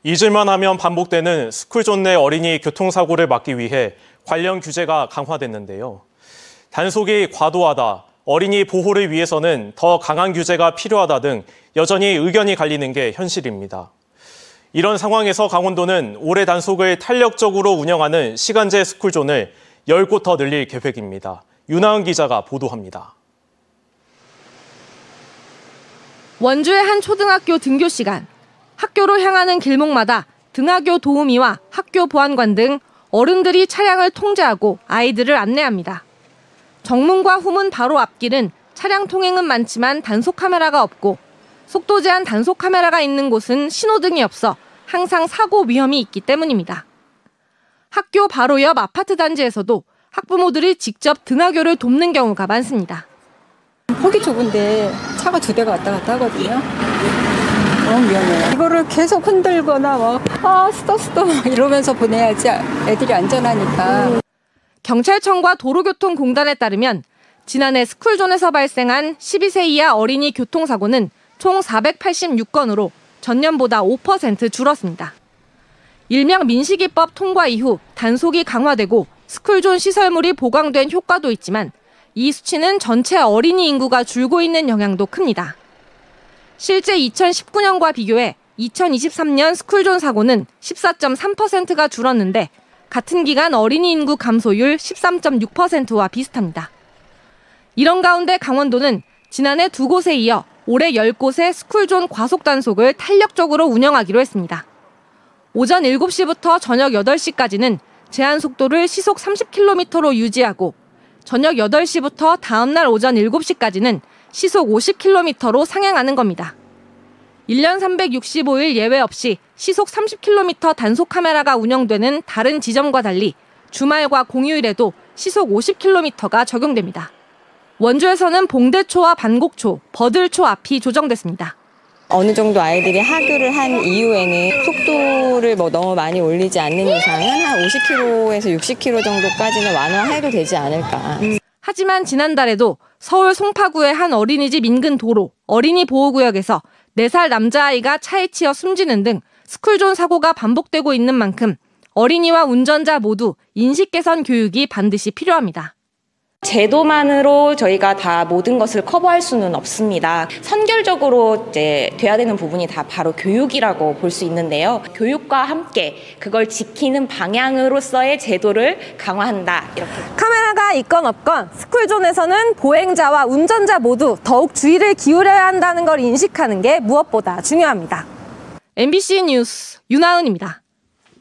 잊을만 하면 반복되는 스쿨존 내 어린이 교통사고를 막기 위해 관련 규제가 강화됐는데요. 단속이 과도하다, 어린이 보호를 위해서는 더 강한 규제가 필요하다 등 여전히 의견이 갈리는 게 현실입니다. 이런 상황에서 강원도는 올해 단속을 탄력적으로 운영하는 시간제 스쿨존을 10곳 더 늘릴 계획입니다. 윤하은 기자가 보도합니다. 원주의 한 초등학교 등교 시간. 학교로 향하는 길목마다 등하교 도우미와 학교 보안관 등 어른들이 차량을 통제하고 아이들을 안내합니다. 정문과 후문 바로 앞길은 차량 통행은 많지만 단속 카메라가 없고 속도 제한 단속 카메라가 있는 곳은 신호등이 없어 항상 사고 위험이 있기 때문입니다. 학교 바로 옆 아파트 단지에서도 학부모들이 직접 등하교를 돕는 경우가 많습니다. 폭이 좁은데 차가 2대가 왔다 갔다 하거든요. 너무 위험해요. 이거를 계속 흔들거나 스톱 이러면서 보내야지 애들이 안전하니까. 경찰청과 도로교통공단에 따르면 지난해 스쿨존에서 발생한 12세 이하 어린이 교통사고는 총 486건으로 전년보다 5% 줄었습니다. 일명 민식이법 통과 이후 단속이 강화되고 스쿨존 시설물이 보강된 효과도 있지만 이 수치는 전체 어린이 인구가 줄고 있는 영향도 큽니다. 실제 2019년과 비교해 2023년 스쿨존 사고는 14.3%가 줄었는데 같은 기간 어린이 인구 감소율 13.6%와 비슷합니다. 이런 가운데 강원도는 지난해 2곳에 이어 올해 10곳의 스쿨존 과속 단속을 탄력적으로 운영하기로 했습니다. 오전 7시부터 저녁 8시까지는 제한 속도를 시속 30km로 유지하고 저녁 8시부터 다음날 오전 7시까지는 시속 50km로 상향하는 겁니다. 1년 365일 예외 없이 시속 30km 단속 카메라가 운영되는 다른 지점과 달리 주말과 공휴일에도 시속 50km가 적용됩니다. 원주에서는 봉대초와 반곡초, 버들초 앞이 조정됐습니다. 어느 정도 아이들이 하교를 한 이후에는 속도를 너무 많이 올리지 않는 이상은 한 50km에서 60km 정도까지는 완화해도 되지 않을까. 하지만 지난달에도 서울 송파구의 한 어린이집 인근 도로, 어린이 보호구역에서 4살 남자아이가 차에 치여 숨지는 등 스쿨존 사고가 반복되고 있는 만큼 어린이와 운전자 모두 인식 개선 교육이 반드시 필요합니다. 제도만으로 저희가 다 모든 것을 커버할 수는 없습니다. 선결적으로 이제 돼야 되는 부분이 다 바로 교육이라고 볼 수 있는데요. 교육과 함께 그걸 지키는 방향으로서의 제도를 강화한다. 이렇게. 카메라가 있건 없건 스쿨존에서는 보행자와 운전자 모두 더욱 주의를 기울여야 한다는 걸 인식하는 게 무엇보다 중요합니다. MBC 뉴스 윤하은입니다.